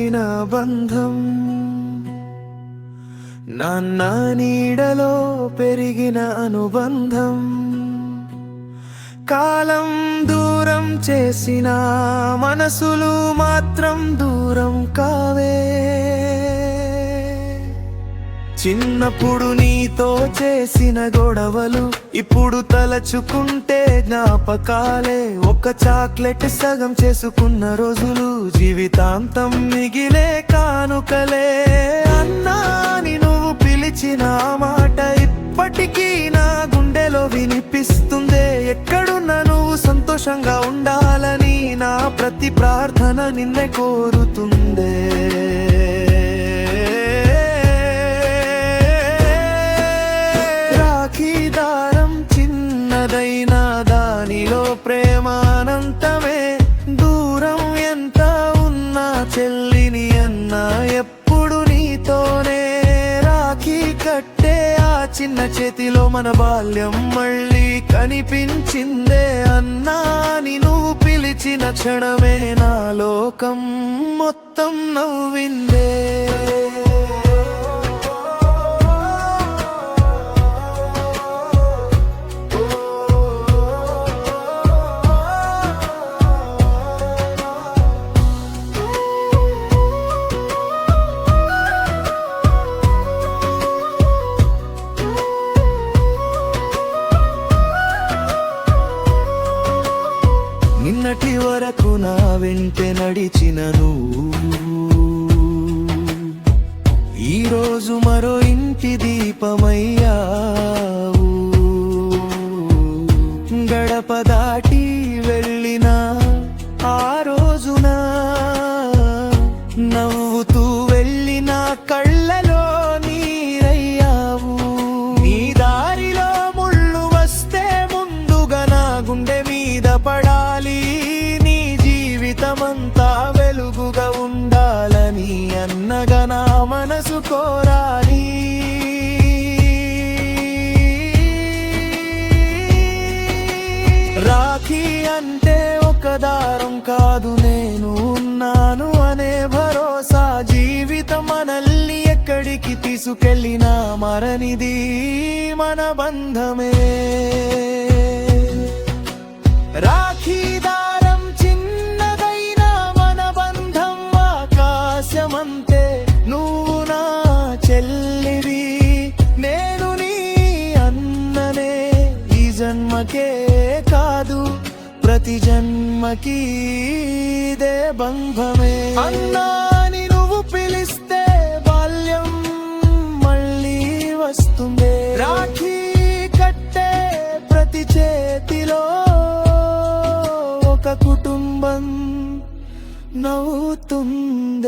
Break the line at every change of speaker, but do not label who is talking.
బలమైన బంధం, నాన్న నీడలో పెరిగిన అనుబంధం. కాలం దూరం చేసిన మనసులు మాత్రం దూరం కావే. చిన్నప్పుడు నీతో చేసిన గొడవలు ఇప్పుడు తలచుకుంటే జ్ఞాపకాలే. ఒక చాక్లెట్ సగం చేసుకున్న రోజులు జీవితాంతం మిగిలే కానుకలే. అన్నాని నువ్వు పిలిచిన మాట ఇప్పటికీ నా గుండెలో వినిపిస్తుందే. ఎక్కడున్నా నువ్వు సంతోషంగా ఉండాలని నా ప్రతి ప్రార్థన నిన్నే కోరుతుందే. చిన్నదైనా దానిలో ప్రేమ అనంతమే. దూరం ఎంత ఉన్నా చెల్లిని అన్న ఎప్పుడు నీతోనే. రాఖీ కట్టే ఆ చిన్న చేతిలో మన బాల్యం మళ్ళీ కనిపించిందే. అన్నాని నువ్వు పిలిచిన క్షణమే నా లోకం మొత్తం నవ్విందే. నిన్నటి వరకు నా వెంటే నడిచిన నువ్వు ఈరోజు మరో ఇంటి దీపమయ్యావు. గడప దాటి వెళ్ళిన ఆ రోజున నవ్వుతూ వెళ్ళిన కళ్ళలో నీరయ్యావు. నీ దారిలో ముళ్ళు వస్తే ముందుగా నా గుండె మీద పడాలి. నీ జీవితమంతా వెలుగుగా ఉండాలని అన్నగా నా మనసు కోరాలి. రాఖీ అంటే ఒక దారం కాదు, నేను ఉన్నాను అనే భరోసా. జీవితం మనల్ని ఎక్కడికి తీసుకెళ్ళినా మరనిది మన బంధమే. రాఖీ దారం చిన్నదైనా మన బంధం ఆకాశమంతే. నువ్వు నా చెల్లివి, నేను నీ అన్ననే. ఈ జన్మకే కాదు ప్రతి జన్మకి ఇదే బంధమే. అన్నాని నువ్వు పిలిస్తే బాల్యం మళ్ళీ వస్తుంది. రాఖీ కట్టే ప్రతి చేతిలో ఒక కుటుంబం నవ్వుతుంది.